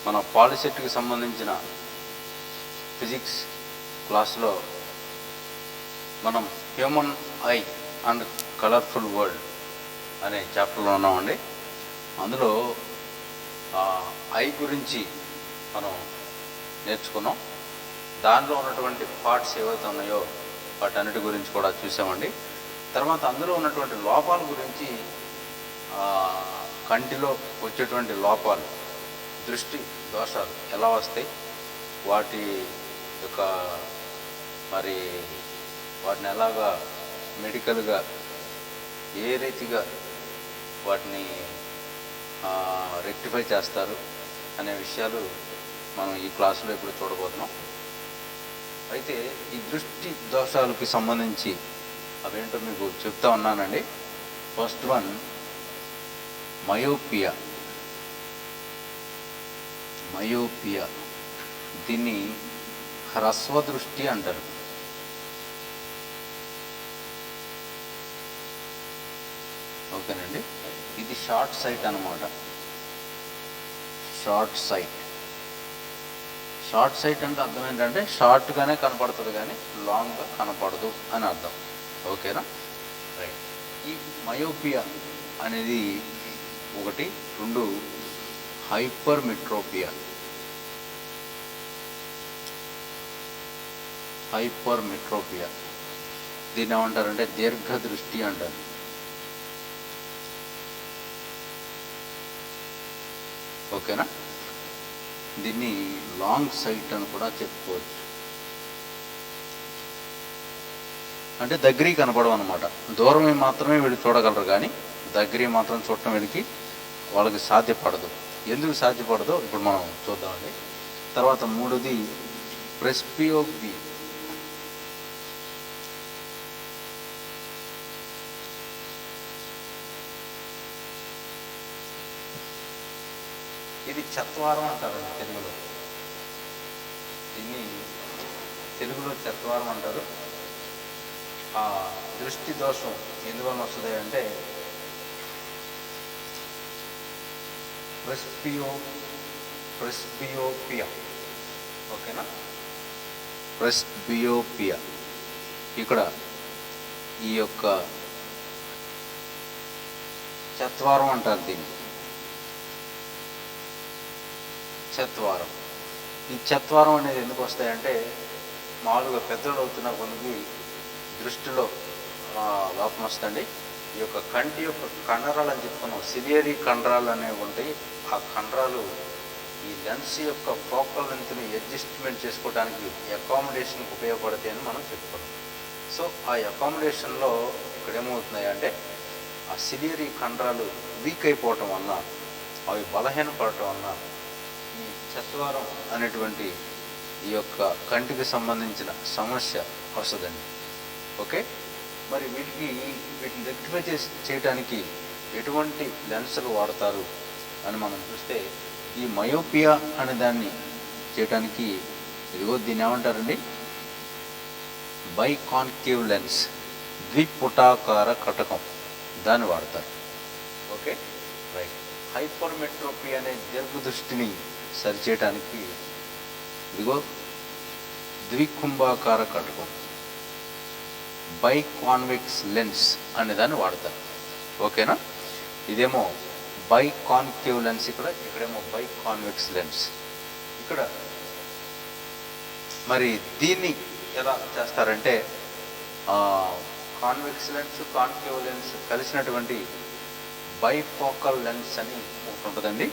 మన పాలిసెట్కి సంబంధించిన ఫిజిక్స్ క్లాస్లో మనం human I and colourful world అనే చాప్టర్లో ఉన్నామండి. అందులో ఐ గురించి మనం నేర్చుకున్నాం. దానిలో ఉన్నటువంటి పార్ట్స్ ఏవైతే ఉన్నాయో వాటన్నిటి గురించి కూడా చూసామండి. తర్వాత అందులో ఉన్నటువంటి లోపాల గురించి, కంటిలో వచ్చేటువంటి లోపాలు, దృష్టి దోషాలు ఎలా వస్తాయి, వాటి యొక్క మరి వాటిని ఎలాగా మెడికల్గా ఏ రీతిగా వాటిని రెక్టిఫై చేస్తారు అనే విషయాలు మనం ఈ క్లాసులో ఇప్పుడు చూడబోతున్నాం. అయితే ఈ దృష్టి దోషాలకి సంబంధించి అవేంటో మీకు చెప్తా ఉన్నానండి. First one myopia. దీన్ని హ్రస్వ దృష్టి అంటారు. ఓకేనండి, ఇది షార్ట్ సైట్ అన్నమాట. షార్ట్ సైట్ అంటే అర్థం ఏంటంటే షార్ట్గానే కనపడుతుంది కానీ లాంగ్గా కనపడదు అని అర్థం. ఓకేనా, రైట్. ఈ మయోపియా అనేది ఒకటి. రెండు హైపర్ మెట్రోపియా. దీన్ని ఏమంటారంటే దీర్ఘ దృష్టి అంటారు. ఓకేనా, దీన్ని లాంగ్ సైట్ అని కూడా చెప్పుకోవచ్చు. అంటే దగ్గరికి కనపడవు అనమాట. దూరమే మాత్రమే వీళ్ళు చూడగలరు కానీ దగ్గరికి మాత్రం చూడటం వీళ్ళకి వాళ్ళకి సాధ్యపడదు. ఎందుకు సాధ్యపడదో ఇప్పుడు మనం చూద్దామండి. తర్వాత మూడోది ప్రెస్పియోపి. ఇది చత్వారం అంటారండి తెలుగులో. దీన్ని తెలుగులో చత్వారం అంటారు. ఆ దృష్టి దోషం ఎందువల్ల వస్తుంది అంటే ప్రెస్బియోపియా. ఓకేనా, ప్రెస్బియోపియా. ఇక్కడ ఈ యొక్క చత్వారం అంటారు దీన్ని. ఈ చత్వారం అనేది ఎందుకు వస్తాయంటే మామూలుగా పెద్దలు అవుతున్న కొద్ది దృష్టిలో లోపం వస్తుంది. ఈ యొక్క కంటి యొక్క కండరాలు అని చెప్పుకున్నాం, సిలియరీ కండరాలు అనేవి ఉంటాయి. ఆ కండరాలు ఈ లెన్స్ యొక్క ఫోకల్ లెంత్ని అడ్జస్ట్మెంట్ చేసుకోవడానికి అకామిడేషన్కి ఉపయోగపడతాయి అని మనం చెప్పుకున్నాం. సో ఆ అకామిడేషన్లో ఇక్కడ ఏమవుతున్నాయి అంటే ఆ సిలియరీ కండరాలు వీక్ అయిపోవటం వలన, అవి బలహీనపడటం వలన ఈ చత్వారం అనేటువంటి ఈ యొక్క కంటికి సంబంధించిన సమస్య వస్తుందండి. ఓకే, మరి వీటిని రెక్టిఫై చేయడానికి ఎటువంటి లెన్సులు వాడతారు అని మనం చూస్తే, ఈ మయోపియా అనే దాన్ని చేయడానికి ఇదిగో దీన్ని ఏమంటారండి, బైకాన్కేవ్ లెన్స్, ద్విపుటాకార కటకం, దాన్ని వాడతారు. Okay, right. హైపర్మెట్రోపీ అనే దీర్ఘదృష్టిని సరిచేయడానికి ఇదిగో ద్వికుంభాకార కటకం, బైకాన్వెక్స్ లెన్స్ అనే దాన్ని వాడతారు. ఓకేనా, ఇదేమో బైకాన్కేవ్ లెన్స్, ఇక్కడేమో బైకాన్వెక్స్ లెన్స్. ఇక్కడ మరి దీన్ని ఎలా చేస్తారంటే కాన్వెక్స్ లెన్స్, కాన్కేవ్ లెన్స్ కలిసినటువంటి బైఫోకల్ లెన్స్ అని ఒకటి ఉంటుందండి.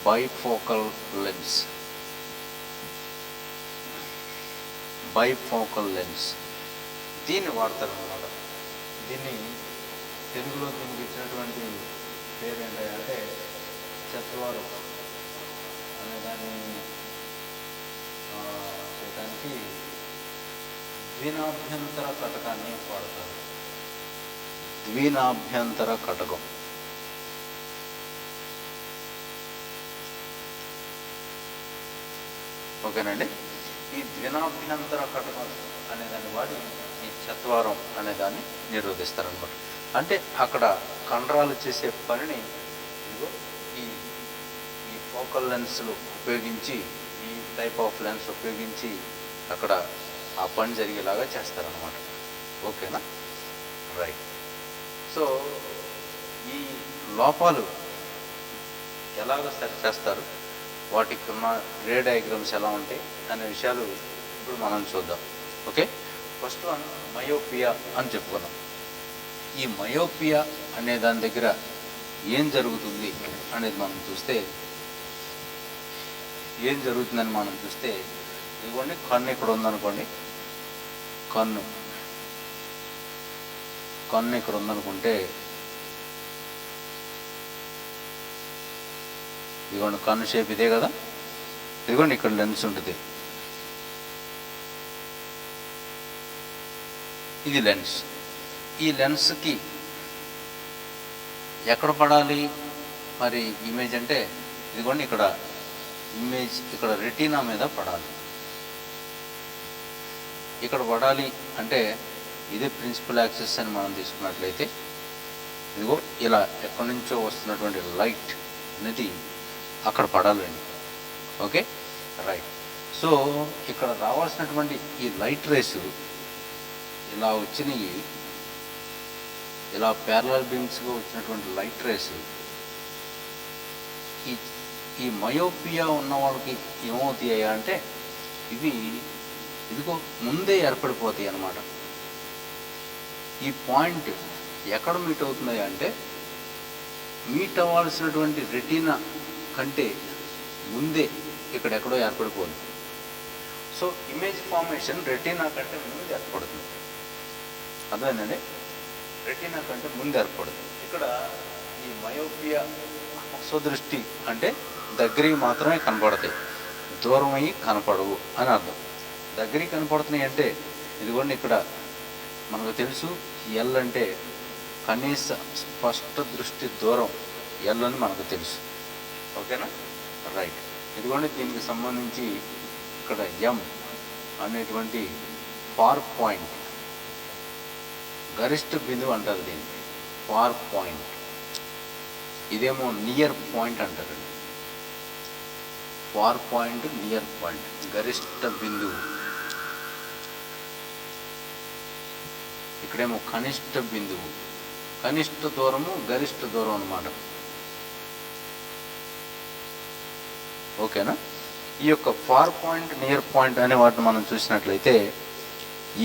బైఫోకల్ లెన్స్ దీన్ని వాడతారు అన్నమాట. దీన్ని తెలుగులో దీనికి ఇచ్చినటువంటి పేరు ఏంటంటే చత్వారం అనే దాన్ని చేయడానికి ద్వినాభ్యంతర కటకాన్ని వాడతారు. ద్వినాభ్యంతర కటకం. ఓకేనండి, ఈ ద్వినాభ్యంతర కటకం అనేదాన్ని వాడి ఈ చత్వారం అనేదాన్ని నిరోధిస్తారనమాట. అంటే అక్కడ కండరాలు చేసే పనిని ఇదిగో ఈ ఫోకల్ లెన్స్లు ఉపయోగించి, ఈ టైప్ ఆఫ్ లెన్స్ ఉపయోగించి అక్కడ ఆ పని జరిగేలాగా చేస్తారనమాట. ఓకేనా, రైట్. సో ఈ లోపాలు ఎలాగ సరి చేస్తారు, వాటికి ఉన్న రే డయాగ్రామ్స్ ఎలా ఉంటాయి అనే విషయాలు ఇప్పుడు మనం చూద్దాం. ఓకే, ఫస్ట్ వన్ మయోపియా అని చెప్పుకున్నాం. ఈ మయోపియా అనే దాని దగ్గర ఏం జరుగుతుంది అనేది మనం చూస్తే, ఏం జరుగుతుందని మనం చూస్తే, ఇదిగోండి కన్ను ఇక్కడ ఉందనుకోండి, కన్ను ఇక్కడ ఉందనుకుంటే, ఇదిగోండి కన్ను షేప్ ఇదే కదా, ఇదిగోండి ఇక్కడ లెన్స్ ఉంటుంది, ఇది లెన్స్. ఈ లెన్స్కి ఎక్కడ పడాలి మరి ఇమేజ్ అంటే, ఇదిగోండి ఇక్కడ ఇమేజ్ ఇక్కడ రెటీనా మీద పడాలి. ఇక్కడ పడాలి అంటే ఇదే ప్రిన్సిపల్ యాక్సిస్ అని మనం తీసుకున్నట్లయితే, ఇదిగో ఇలా ఎక్కడి నుంచో వస్తున్నటువంటి లైట్ అనేది అక్కడ పడాలండి. Okay, right. సో ఇక్కడ రావాల్సినటువంటి ఈ లైట్ రేసు ఇలా వచ్చినాయి, ఇలా ప్యారలల్ బీమ్స్గా వచ్చినటువంటి లైట్ రేస్ ఈ మయోపియా ఉన్న వాళ్ళకి ఏమవుతాయి అంటే, ఇవి ఇదిగో ముందే ఏర్పడిపోతాయి అన్నమాట. ఈ పాయింట్ ఎక్కడ మీట్ అవుతున్నాయి అంటే, మీట్ అవ్వాల్సినటువంటి రెటీనా కంటే ముందే ఇక్కడెక్కడో ఏర్పడిపోతుంది. సో ఇమేజ్ ఫార్మేషన్ రెటీనా కంటే ముందు ఏర్పడుతుంది. అర్థమైందండి, రెటీనా కంటే ముందు ఏర్పడుతుంది. ఇక్కడ ఈ మయోపియా అస్వదృష్టి అంటే దగ్గరికి మాత్రమే కనపడతాయి, దూరం అయ్యి కనపడవు అని అర్థం. దగ్గరికి కనపడుతున్నాయి అంటే, ఇదిగోండి ఇక్కడ మనకు తెలుసు ఎల్ అంటే కనీస స్పష్ట దృష్టి దూరం ఎల్ అని మనకు తెలుసు. ఓకేనా, రైట్. ఇదిగోండి దీనికి సంబంధించి ఇక్కడ ఎం అనేటువంటి ఫార్ పాయింట్, గరిష్ట బిందువు అంటారు దీన్ని, ఫార్ పాయింట్. ఇదేమో నియర్ పాయింట్ అంటారండి. ఫార్ పాయింట్, నియర్ పాయింట్, గరిష్ట బిందువు. ఇక్కడేమో కనిష్ట బిందువు, కనిష్ట దూరము, గరిష్ట దూరం అన్నమాట. ఓకేనా, ఈ యొక్క ఫార్ పాయింట్, నియర్ పాయింట్ అనే వాటిని మనం చూసినట్లయితే,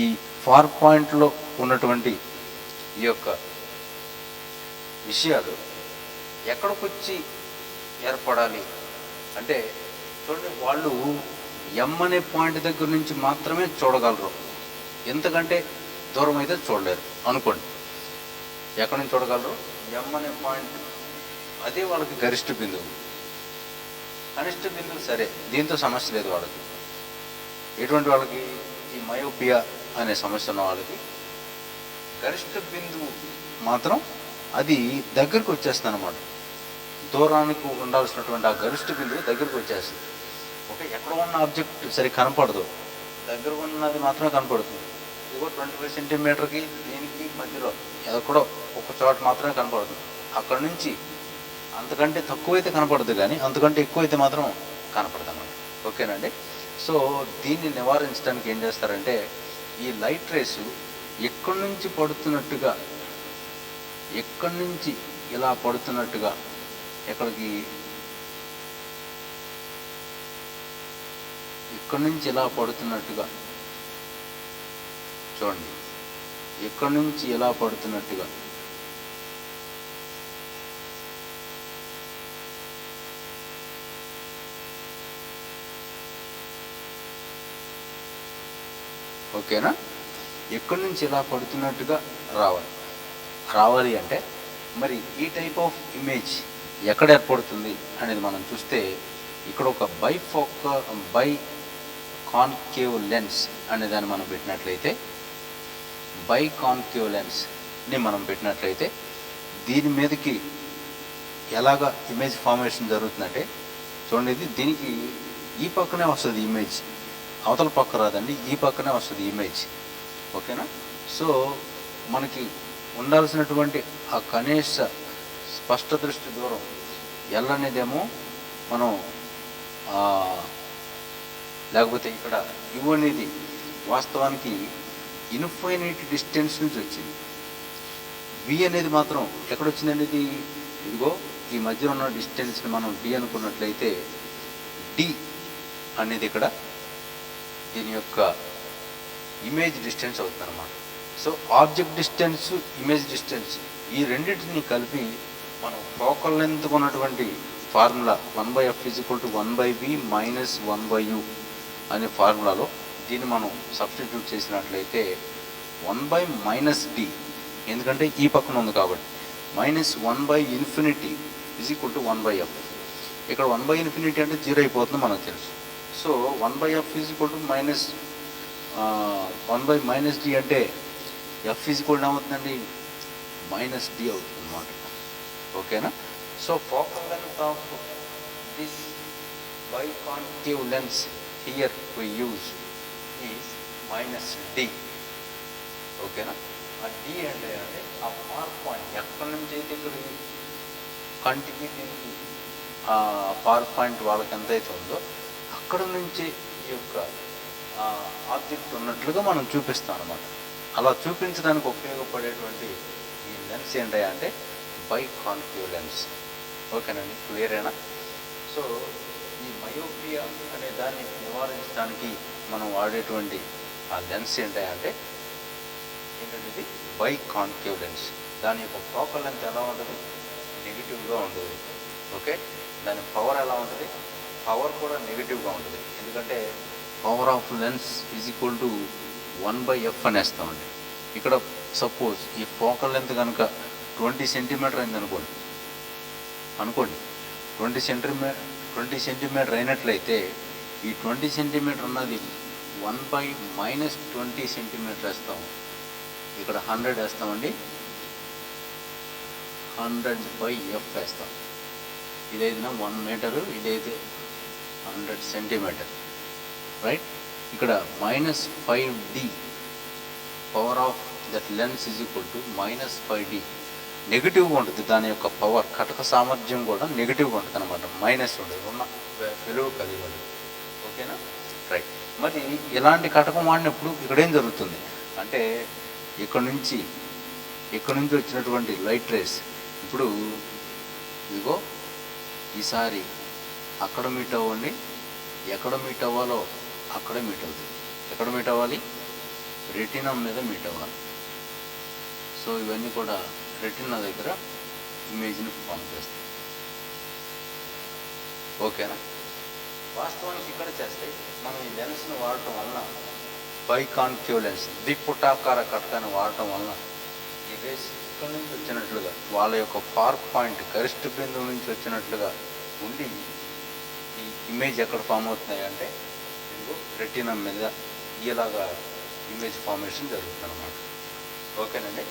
ఈ ఫార్ పాయింట్లో ఉన్నటువంటి ఈ యొక్క విషయాలు ఎక్కడికొచ్చి ఏర్పడాలి అంటే, చూడండి వాళ్ళు ఎం అనే పాయింట్ దగ్గర నుంచి మాత్రమే చూడగలరు, ఎంతకంటే దూరం అయితే చూడలేరు అనుకోండి. ఎక్కడి నుంచి చూడగలరు, ఎం అనే పాయింట్, అదే వాళ్ళకి గరిష్ట బిందువు. కనిష్ట బిందువు సరే, దీంతో సమస్య లేదు వాళ్ళకి. ఎటువంటి వాళ్ళకి, ఈ మయోపియా అనే సమస్య ఉన్న వాళ్ళకి గరిష్ట బిందువు మాత్రం అది దగ్గరికి వచ్చేస్తుంది అన్నమాట. దూరానికి ఉండాల్సినటువంటి ఆ గరిష్ట బిందువు దగ్గరికి వచ్చేస్తుంది. ఓకే, ఎక్కడ ఉన్న ఆబ్జెక్ట్ సరే కనపడదు, దగ్గర ఉన్నది మాత్రమే కనపడుతుంది. ఇదిగో 25 సెంటీమీటర్కి దీనికి మధ్యలో ఎక్కడో ఒక చోట మాత్రమే కనపడుతుంది. అక్కడ నుంచి అంతకంటే తక్కువైతే కనపడదు, కానీ అంతకంటే ఎక్కువైతే మాత్రం కనపడదు అన్నమాట. ఓకేనండి. సో దీన్ని నివారించడానికి ఏం చేస్తారంటే, ఈ లైట్ రేసు ఎక్కడి నుంచి పడుతున్నట్టుగా, ఎక్కడి నుంచి ఇలా పడుతున్నట్టుగా, ఎక్కడికి ఇక్కడి నుంచి ఇలా పడుతున్నట్టుగా చూడండి, ఎక్కడి నుంచి ఇలా పడుతున్నట్టుగా ఓకేనా, ఎక్కడి నుంచి ఇలా పడుతున్నట్టుగా రావాలి అంటే, మరి ఈ టైప్ ఆఫ్ ఇమేజ్ ఎక్కడ ఏర్పడుతుంది అనేది మనం చూస్తే, ఇక్కడ ఒక బై కాన్కేవ్ లెన్స్ అనే దాన్ని మనం పెట్టినట్లయితే, బై కాన్కేవ్ లెన్స్ని మనం పెట్టినట్లయితే దీని మీదకి ఎలాగా ఇమేజ్ ఫార్మేషన్ జరుగుతుందంటే, చూడండి దీనికి ఈ పక్కనే వస్తుంది ఇమేజ్, అవతల పక్క రాదండి, ఈ పక్కనే వస్తుంది ఇమేజ్. ఓకేనా, సో మనకి ఉండాల్సినటువంటి ఆ కనీస స్పష్ట దృష్టి దూరం ఎల్ అనేదేమో మనం లేకపోతే ఇక్కడ యు అనేది వాస్తవానికి ఇన్ఫైనైట్ డిస్టెన్స్ నుంచి వచ్చింది. వి అనేది మాత్రం ఎక్కడొచ్చిందండి? ఇది ఇదిగో ఈ మధ్యలో ఉన్న డిస్టెన్స్ని మనం డి అనుకున్నట్లయితే డి అనేది ఇక్కడ దీని యొక్క ఇమేజ్ డిస్టెన్స్ అవుతుంది అన్నమాట. So object distance, image distance ఈ రెండింటిని కలిపి మనం ఫోకల్ లెంత్ ఉన్నటువంటి ఫార్ములా 1/f = 1/v - 1/u అనే ఫార్ములాలో దీన్ని మనం సబ్స్టిట్యూట్ చేసినట్లయితే 1/-d, ఎందుకంటే ఈ పక్కన ఉంది కాబట్టి, -1/∞ = 1/f. ఇక్కడ 1/∞ అంటే 0 అయిపోతుంది మనకు తెలుసు. సో 1/f = 1/-d అంటే f ఏమవుతుందండి? -d అవుతుంది అన్నమాట. ఓకేనా? So focal length of this biconcave lens here we use is -d. ఓకేనా? ఆ d అంటే ఆ పార్క్ పాయింట్ ఎక్కడి నుంచి అయితే ఇక్కడ కంటికి దీనికి పార్క్ పాయింట్ వాళ్ళకి ఎంతైతే ఉందో అక్కడ నుంచి ఈ యొక్క ఆబ్జెక్ట్ ఉన్నట్లుగా మనం చూపిస్తాం అన్నమాట. అలా చూపించడానికి ఉపయోగపడేటువంటి ఈ లెన్స్ ఏంటంటే బైకాన్కేవ్ లెన్స్. ఓకేనండి, క్లియరేనా? సో ఈ మయోపియా అనే దాన్ని నివారించడానికి మనం వాడేటువంటి ఆ లెన్స్ ఏంటంటే ఇది బైకాన్కేవ్ లెన్స్. దాని యొక్క ఫోకల్ లెంత్ ఎలా ఉంటుంది? నెగిటివ్గా ఉంటుంది. ఓకే, దాని పవర్ ఎలా ఉంటుంది? పవర్ కూడా నెగిటివ్గా ఉంటుంది. ఎందుకంటే పవర్ ఆఫ్ లెన్స్ = 1/f అనేస్తామండి. ఇక్కడ సపోజ్ ఈ ఫోకల్ లెంత్ కనుక 20 సెంటీమీటర్ అయింది అనుకోండి 20 సెంటీమీటర్ అయినట్లయితే ఈ 20 సెంటీమీటర్ ఉన్నది 1/-20 సెంటీమీటర్ వేస్తాము. ఇక్కడ 100 వేస్తామండి, 100/f వేస్తాం. ఇదైతే 1 మీటరు, ఇదైతే 100 సెంటీమీటర్, రైట్? ఇక్కడ -5d power of that lens = -5d. నెగిటివ్గా ఉంటుంది. దాని యొక్క పవర్, కటక సామర్థ్యం కూడా నెగిటివ్గా ఉంటుంది అనమాట. మైనస్ ఉంటుంది, ఉన్న విలువ కలిగి ఉంటుంది. ఓకేనా? రైట్. మరి ఇలాంటి కటకం వాడినప్పుడు ఇక్కడ ఏం జరుగుతుంది అంటే ఇక్కడ నుంచి వచ్చినటువంటి లైట్ రేస్ ఇప్పుడు ఇదిగో ఈసారి అక్కడ మీట్ అవ్వండి, ఎక్కడ మీట్ అవ్వాలో అక్కడే మీట్ అవుతుంది. ఎక్కడ మీట్ అవ్వాలి? రెటీనా మీద మీట్ అవ్వాలి. సో ఇవన్నీ కూడా రెటీనా దగ్గర ఇమేజ్ని ఫామ్ చేస్తాయి. ఓకేనా? వాస్తవానికి ఇక్కడ చేస్తాయి. మనం ఈ లెన్స్ని వాడటం వలన, బైకాన్కేవ్ లెన్స్ ద్విపుటాకార కటకాన్ని వాడటం వలన ఈ రేస్ ఇక్కడ నుంచి వచ్చినట్లుగా వాళ్ళ యొక్క పార్క్ పాయింట్ గరిష్ట బిందువు నుంచి వచ్చినట్లుగా ఉండి ఈ ఇమేజ్ ఎక్కడ ఫామ్ అవుతున్నాయి అంటే ఇదిగో రెటీనా మీద ఇలాగా ఇమేజ్ ఫార్మేషన్ జరుగుతుంది అన్నమాట. ఓకేనండి?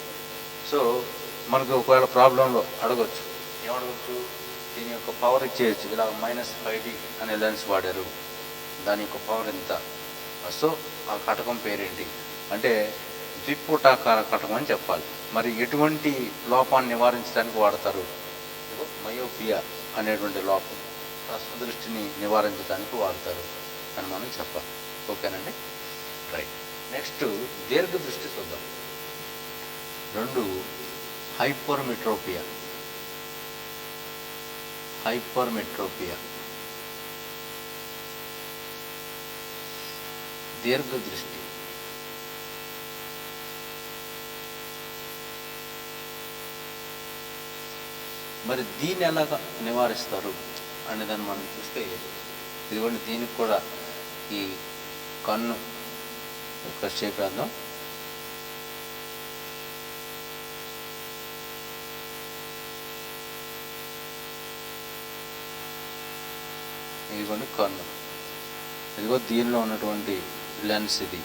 సో మనకు ఒకవేళ ప్రాబ్లంలో అడగచ్చు, ఏమడగచ్చు? దీని యొక్క పవర్ ఇచ్చేయచ్చు. ఇలా -5d అనే లెన్స్ వాడారు, దాని యొక్క పవర్ ఎంత? సో ఆ కటకం పేరేంటి అంటే ద్విపుటాకార కటకం అని చెప్పాలి. మరి ఎటువంటి లోపాన్ని నివారించడానికి వాడతారు? మయోపియా అనేటువంటి లోపం, దృష్టిని నివారించడానికి వాడతారు అని మనం చెప్పాలి. ఓకేనండి? రైట్. నెక్స్ట్ దీర్ఘ దృష్టి చూద్దాం. 2 హైపర్మెట్రోపియా. దీర్ఘ దృష్టి. మరి దీన్ని ఎలాగా నివారిస్తారు అనే దాన్ని మనం చూస్తే ఇదిగోండి, దీనికి కూడా ఈ కన్ను యొక్క షేప్ వేద్దాం. ఇదిగోండి కన్ను, ఇదిగో దీనిలో ఉన్నటువంటి లెన్స్ ఇది.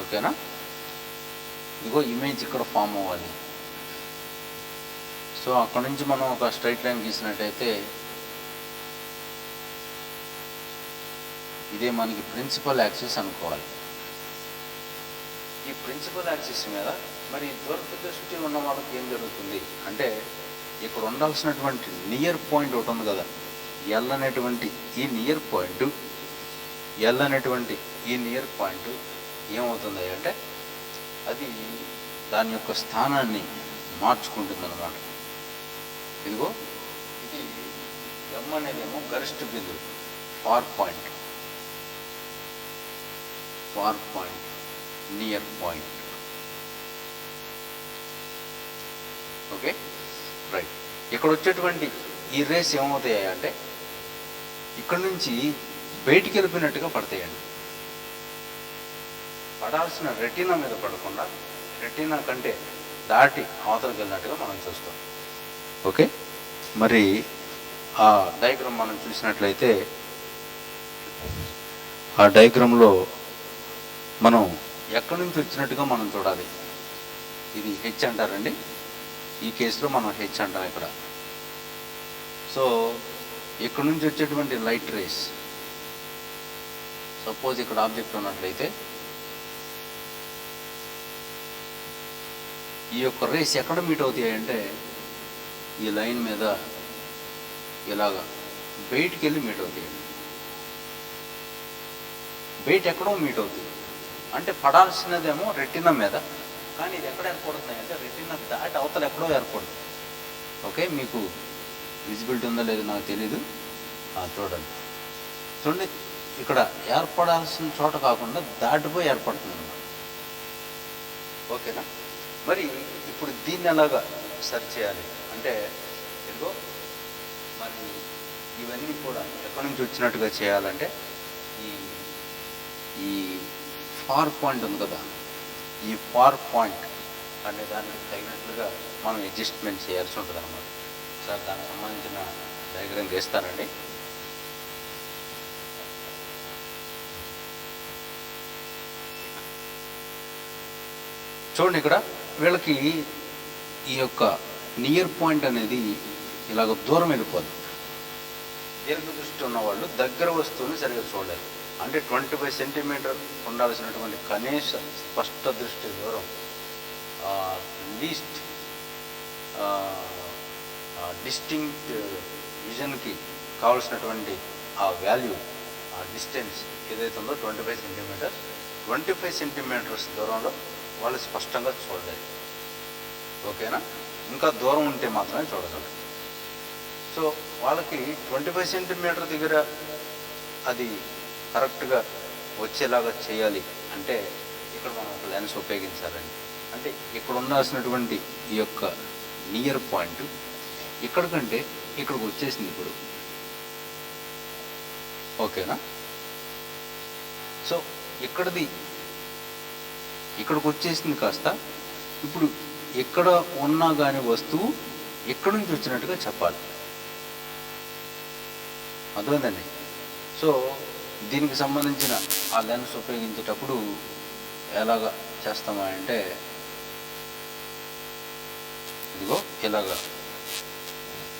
ఓకేనా? ఇదిగో ఇమేజ్ ఇక్కడ ఫామ్ అవ్వాలి. సో అక్కడ నుంచి మనం ఒక స్ట్రైట్ లైన్ గీసినట్టయితే ఇదే మనకి ప్రిన్సిపల్ యాక్సిస్ అనుకోవాలి. ఈ ప్రిన్సిపల్ యాక్సిస్ మీద మరి దూరదృష్టి ఉన్న వాళ్ళకి ఏం జరుగుతుంది అంటే ఇక్కడ ఉండాల్సినటువంటి నియర్ పాయింట్ ఒకటి ఉంది కదా, ఎల్ అనేటువంటి ఈ నియర్ పాయింట్ ఏమవుతుంది అంటే అది దాని యొక్క స్థానాన్ని మార్చుకుంటుంది అన్నమాట. ఇదిగో ఇది ఎం అనేదేమో గరిష్ట బిందువు, far point, near point. Okay right. ఇక్కడ వచ్చేటువంటి ఈ రేస్ ఏమవుతాయి అంటే ఇక్కడ నుంచి బయటికి వెళ్ళిపోయినట్టుగా పడతాయండి. పడాల్సిన రెటీనా మీద పడకుండా రెటీనా కంటే దాటి అవతలకి వెళ్ళినట్టుగా మనం చూస్తాం. ఓకే, మరి ఆ డయాగ్రామ్ మనం చూసినట్లయితే ఆ డయాగ్రామ్లో మనం ఎక్కడి నుంచి వచ్చినట్టుగా మనం చూడాలి. ఇది హెచ్ అంటారండి, ఈ కేసులో మనం హెచ్ అంటాం ఇక్కడ. సో ఇక్కడ నుంచి వచ్చేటువంటి లైట్ రేస్, సపోజ్ ఇక్కడ ఆబ్జెక్ట్ ఉన్నట్లయితే ఈ యొక్క రేస్ ఎక్కడ మీట్ అవుతాయి అంటే ఈ లైన్ మీద ఇలాగా బయటికి వెళ్ళి మీట్ అవుతాయండి. బయట ఎక్కడో మీట్ అవుతుంది అంటే పడాల్సినదేమో రెటీనా మీద, కానీ ఇది ఎక్కడ ఏర్పడుతున్నాయి అంటే రెటీనా దాటి అవతల ఎక్కడో ఏర్పడుతుంది. ఓకే, మీకు విజిబిలిటీ ఉందో లేదో నాకు తెలీదు, చూడండి. ఇక్కడ ఏర్పడాల్సిన చోట కాకుండా దాటిపోయి ఏర్పడుతుంది అన్నమాట. ఓకేనా, మరి ఇప్పుడు దీన్ని ఎలాగా సర్చ్ చేయాలి అంటే ఇదిగో మరి ఇవన్నీ కూడా ఎక్కడి నుంచి వచ్చినట్టుగా చేయాలంటే ఈ ఫార్ పాయింట్ ఉంది కదా, ఈ ఫార్ పాయింట్ అనే దానికి తగినట్లుగా మనం అడ్జస్ట్మెంట్ చేయాల్సి ఉంటుంది అన్నమాట. సార్ దానికి సంబంధించిన డయాగ్రామ్ గీస్తానండి. చూడండి, ఇక్కడ వీళ్ళకి ఈ యొక్క నియర్ పాయింట్ అనేది ఇలాగ దూరం వెళ్ళిపోదు. దీర్ఘదృష్టి ఉన్న వాళ్ళు దగ్గర వస్తువుని సరిగ్గా చూడలేరు. అంటే 25 సెంటీమీటర్ ఉండాల్సినటువంటి కనీస స్పష్ట దృష్టి దూరం, లీస్ట్ డిస్టింక్ట్ విజన్కి కావాల్సినటువంటి ఆ వాల్యూ, ఆ డిస్టెన్స్ ఏదైతే ఉందో 25 సెంటీమీటర్స్, 25 సెంటీమీటర్స్ దూరంలో వాళ్ళు స్పష్టంగా చూడలేరు. ఓకేనా, ఇంకా దూరం ఉంటే మాత్రమే చూడగలరు. సో వాళ్ళకి 25 సెంటీమీటర్ దగ్గర అది కరెక్ట్గా వచ్చేలాగా చేయాలి అంటే ఇక్కడ మనం ఒక లెన్స్ ఉపయోగించాలండి. అంటే ఇక్కడ ఉండాల్సినటువంటి ఈ యొక్క నియర్ పాయింట్ ఇక్కడికంటే ఇక్కడికి వచ్చేసింది ఇప్పుడు. ఓకేనా, సో ఇక్కడికి వచ్చేసింది కాస్త ఇప్పుడు ఎక్కడ ఉన్నా కానీ వస్తువు ఎక్కడి నుంచి వచ్చినట్టుగా చెప్పాలి. అర్థమైందండి. సో దీనికి సంబంధించిన ఆ లెన్స్ ఉపయోగించేటప్పుడు ఎలాగ చేస్తామా అంటే ఇదిగో ఇలాగా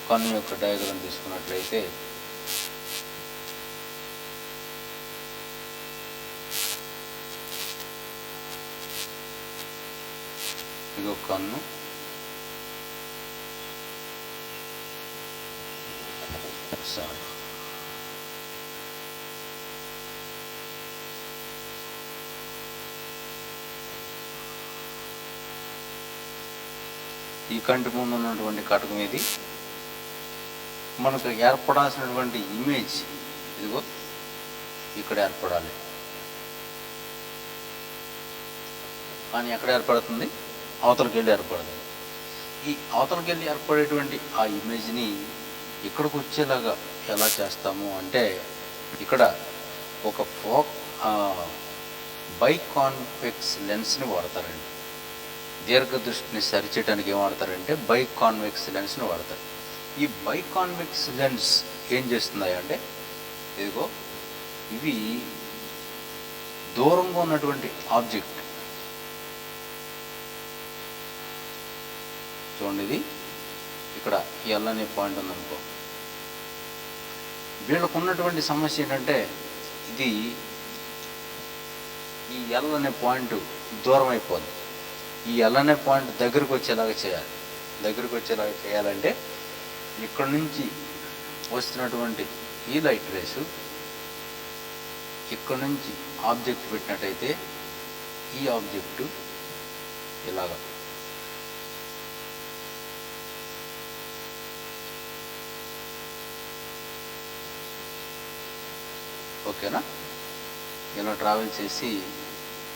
కన్ను యొక్క డయాగ్రామ్ తీసుకున్నట్లయితే ఇదిగో కన్ను, సారీ ఈ కంటి ముందు ఉన్నటువంటి కటకం ఇది. మనకు ఏర్పడాల్సినటువంటి ఇమేజ్ ఇదిగో ఇక్కడ ఏర్పడాలి, కానీ ఎక్కడ ఏర్పడుతుంది? అవతలకి వెళ్ళి ఏర్పడుతుంది. ఈ అవతలకి వెళ్ళి ఏర్పడేటువంటి ఆ ఇమేజ్ని ఇక్కడికి వచ్చేలాగా ఎలా చేస్తాము అంటే ఇక్కడ ఒక బైకాన్వెక్స్ లెన్స్ని వాడతారండి. దీర్ఘదృష్టిని సరిచేయడానికి ఏం వాడతారంటే బైకాన్వెక్స్ లెన్స్ని వాడతారు. ఈ బైకాన్వెక్స్ లెన్స్ ఏం చేస్తున్నాయి అంటే ఇదిగో ఇవి దూరంగా ఉన్నటువంటి ఆబ్జెక్ట్ చూడండి, ఇది ఇక్కడ ఎల్ అనే పాయింట్ ఉందనుకో. వీళ్ళకు ఉన్నటువంటి సమస్య ఏంటంటే ఈ ఎల్ అనే పాయింట్ దూరం అయిపోద్ది. ఈ ఎల్ అనే పాయింట్ దగ్గరకు వచ్చేలాగా చేయాలి. దగ్గరకు వచ్చేలాగా చేయాలంటే ఇక్కడ నుంచి వస్తున్నటువంటి ఈ లైట్ రేసు ఇక్కడ నుంచి ఆబ్జెక్ట్ పెట్టినట్టయితే ఈ ఆబ్జెక్టు ఇలాగా ఓకేనా, ఇలా ట్రావెల్ చేసి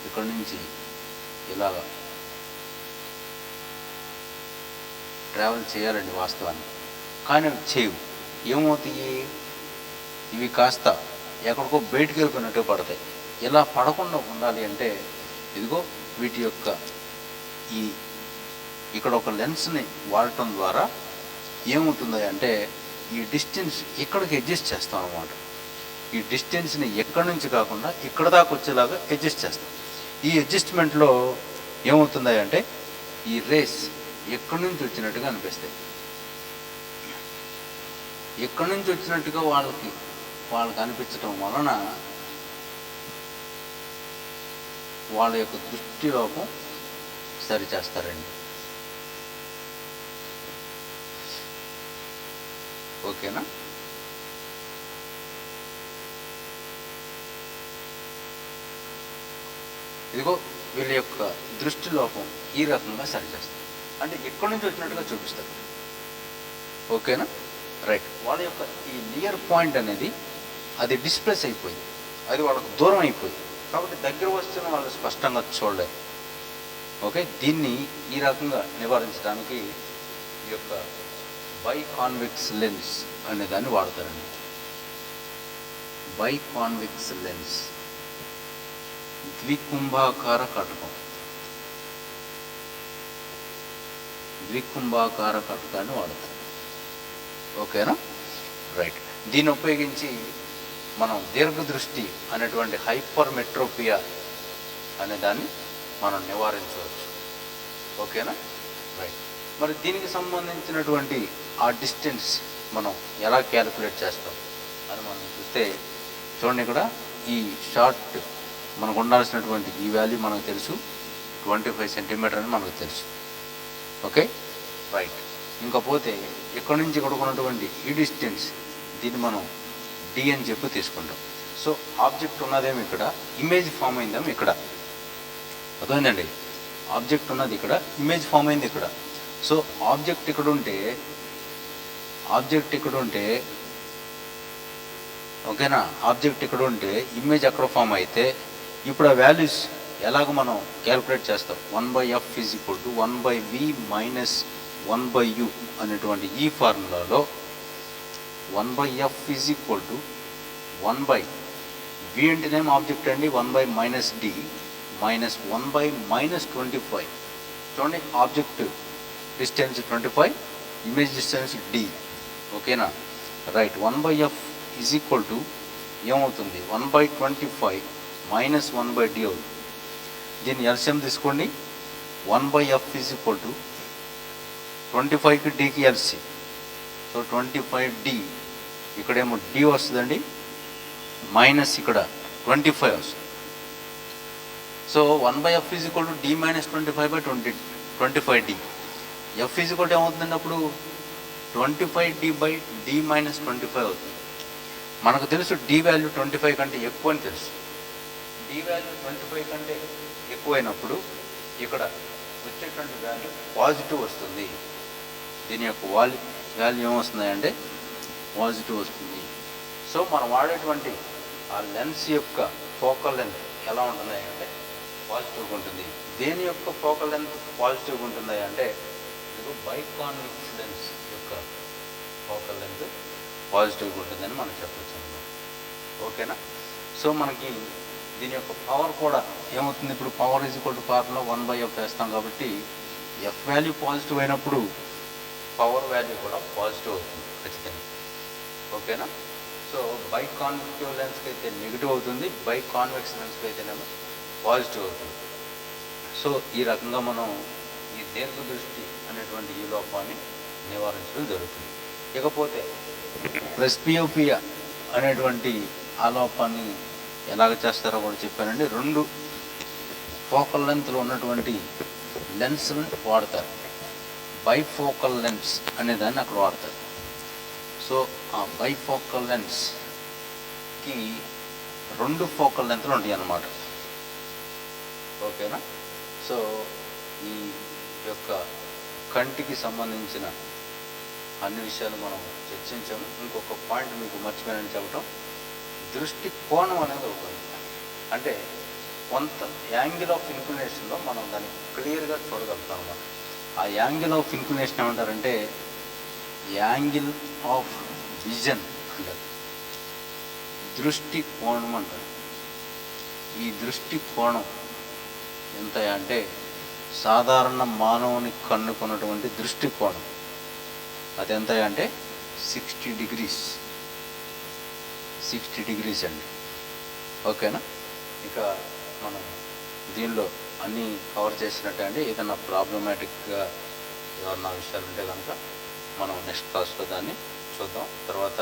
ఇక్కడ నుంచి ఇలాగా ట్రావెల్ చేయాలండి వాస్తవాన్ని. కానీ అవి చేయవు. ఏమవుతాయి, ఇవి కాస్త ఎక్కడికో బయటికి వెళ్ళిపోయినట్టు పడతాయి. ఇలా పడకుండా ఉండాలి అంటే ఇదిగో వీటి యొక్క ఇక్కడ ఒక లెన్స్ని వాడటం ద్వారా ఏమవుతుంది అంటే ఈ డిస్టెన్స్ ఇక్కడికి అడ్జస్ట్ చేస్తాం అన్నమాట. ఈ డిస్టెన్స్ని ఎక్కడి నుంచి కాకుండా ఇక్కడ దాకా వచ్చేలాగా అడ్జస్ట్ చేస్తాం. ఈ అడ్జస్ట్మెంట్లో ఏమవుతుంది అంటే ఈ రేస్ ఎక్కడి నుంచి వచ్చినట్టుగా అనిపిస్తాయి. ఎక్కడి నుంచి వచ్చినట్టుగా వాళ్ళకి అనిపించటం వలన వాళ్ళ యొక్క దృష్టి లోపం సరిచేస్తారండి. ఓకేనా, ఇదిగో వీళ్ళ యొక్క దృష్టి లోపం ఈ రకంగా సరిచేస్తారు. అంటే ఎక్కడి నుంచి వచ్చినట్టుగా చూపిస్తారు. ఓకేనా, రైట్. వాళ్ళ యొక్క ఈ నియర్ పాయింట్ అనేది అది డిస్ప్లేస్ అయిపోయింది, అది వాళ్ళకు దూరం అయిపోయింది. కాబట్టి దగ్గర వస్తున్న వాళ్ళు స్పష్టంగా చూడలేరు. ఓకే, దీన్ని ఈ రకంగా నివారించడానికి ఈ యొక్క బైకాన్వెక్స్ లెన్స్ అనే దాన్ని వాడతారండి. బైకాన్వెక్స్ లెన్స్, ద్వికుంభాకార కటకం, ద్వికుంభాకార కటకాన్ని వాడతారు. ఓకేనా, రైట్. దీన్ని ఉపయోగించి మనం దీర్ఘదృష్టి అనేటువంటి హైపర్మెట్రోపియా అనే దాన్ని మనం నివారించవచ్చు. ఓకేనా, రైట్. మరి దీనికి సంబంధించినటువంటి ఆ డిస్టెన్స్ మనం ఎలా క్యాలిక్యులేట్ చేస్తాం అని మనం చూస్తే చూడండి, ఇక్కడ ఈ షార్ట్ మనకు ఉండాల్సినటువంటి ఈ వాల్యూ మనకు తెలుసు, 25 సెంటీమీటర్ అని మనకు తెలుసు. Okay, right. ఇంకపోతే ఇక్కడ నుంచి ఇక్కడికి ఉన్నటువంటి ఈ డిస్టెన్స్ దీన్ని మనం డి అని చెప్పి తీసుకుంటాం. సో ఆబ్జెక్ట్ ఉన్నదేమో ఇక్కడ, ఇమేజ్ ఫామ్ అయిందేమో ఇక్కడ. అర్థమైందండి, ఆబ్జెక్ట్ ఉన్నది ఇక్కడ, ఇమేజ్ ఫామ్ అయింది ఇక్కడ. సో ఆబ్జెక్ట్ ఇక్కడ ఉంటే ఓకేనా, ఆబ్జెక్ట్ ఇక్కడ ఉంటే ఇమేజ్ అక్కడ ఫామ్ అయితే ఇప్పుడు ఆ వాల్యూస్ ఎలాగ మనం క్యాలిక్యులేట్ చేస్తాం. 1/f = 1/v - 1/u అనేటువంటి ఈ ఫార్ములాలో 1/f = 1/v అంటేనేమో ఆబ్జెక్ట్ అండి, 1/-d - 1/-25. చూడండి, object distance 25, image distance d. ఓకేనా, రైట్. 1/f = ఏమవుతుంది, 1/25 - 1/d అవుతుంది. దీన్ని ఎల్సిఎం తీసుకోండి. 1/f = 25కి dకి LC. సో 25d, ఇక్కడేమో d వస్తుందండి, మైనస్ ఇక్కడ 25 వస్తుంది. So 1/f = d - 25/25d. f ఏమవుతుందండి అప్పుడు 25d/d - 25 అవుతుంది. మనకు తెలుసు d వాల్యూ 25 కంటే ఎక్కువ అని తెలుసు. d వాల్యూ 25 కంటే ఎక్కువైనప్పుడు ఇక్కడ వచ్చేటువంటి వాల్యూ పాజిటివ్ వస్తుంది. దీని యొక్క వాల్యూ ఏమొస్తుంది అంటే పాజిటివ్ వస్తుంది. సో మనం వాడేటువంటి ఆ లెన్స్ యొక్క ఫోకల్ లెంత్ ఎలా ఉంటుంది అంటే పాజిటివ్గా ఉంటుంది. దేని యొక్క ఫోకల్ లెంత్ పాజిటివ్గా ఉంటుంది అంటే ఇది బైకాన్వెక్స్ లెన్స్ యొక్క ఫోకల్ లెంత్ పాజిటివ్గా ఉంటుందని మనం చెప్పచ్చు అన్నమాట. ఓకేనా, సో మనకి దీని యొక్క పవర్ కూడా ఏమవుతుంది, ఇప్పుడు పవర్ ఫార్ములా 1/f వేస్తాం కాబట్టి f వాల్యూ పాజిటివ్ అయినప్పుడు పవర్ వాల్యూ కూడా పాజిటివ్ అవుతుంది ఖచ్చితంగా. ఓకేనా, సో బైకాన్వెక్టివ్ లెన్స్కి అయితే నెగిటివ్ అవుతుంది, బైకాన్వెక్స్ లెన్స్కి అయితేనేమో పాజిటివ్ అవుతుంది. సో ఈ రకంగా మనం ఈ దీర్ఘదృష్టి అనేటువంటి ఈ లోపాన్ని నివారించడం జరుగుతుంది. ఇకపోతే ప్రెస్బియోపియా అనేటువంటి ఆ లోపాన్ని ఎలాగ చేస్తారో కూడా చెప్పానండి. 2 ఫోకల్ లెంత్లో ఉన్నటువంటి లెన్స్ని వాడతారు. బైఫోకల్ లెన్స్ అనేదాన్ని అక్కడ వాడతారు. సో ఆ బైఫోకల్ లెన్స్కి 2 ఫోకల్ లెంత్లు ఉంటాయి అన్నమాట. ఓకేనా? సో ఈ యొక్క కంటికి సంబంధించిన అన్ని విషయాలు మనం చర్చించాము. ఇంకొక పాయింట్ మీకు మర్చిపోయానని చెప్పడం, దృష్టి కోణం అనేది ఒకటి. అంటే కొంత యాంగిల్ ఆఫ్ ఇన్క్లినేషన్లో మనం దాన్ని క్లియర్గా చూడగలుగుతాం అన్నమాట. ఆ యాంగిల్ ఆఫ్ ఇన్క్లినేషన్ ఏమంటారంటే యాంగిల్ ఆఫ్ విజన్ అంటారు, దృష్టి కోణం అంటారు. ఈ దృష్టి కోణం ఎంత అంటే సాధారణ మానవుని కన్నుకున్నటువంటి దృష్టి కోణం అది ఎంత అంటే 60 డిగ్రీస్ అండి. ఓకేనా? ఇక మనం దీనిలో అన్నీ కవర్ చేసినట్టే అండి. ఏదైనా ప్రాబ్లమాటిక్గా ఏమన్నా విషయాలు ఉంటే కనుక మనం నెక్స్ట్ క్లాస్లో దాన్ని చూద్దాం. తర్వాత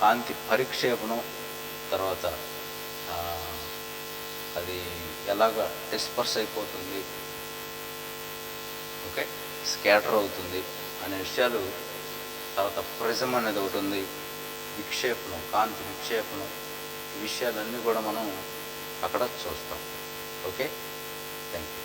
కాంతి పరిక్షేపణం, తర్వాత అది ఎలాగ డిస్పర్స్ అయిపోతుంది, ఓకే, స్కాటర్ అవుతుంది అనే విషయాలు, తర్వాత ప్రిజం అనేది ఒకటి ఉంది, విక్షేపణం, కాంతి విక్షేపణం, ఈ విషయాలన్నీ కూడా మనం అక్కడ చూస్తాం. Okay, thank you.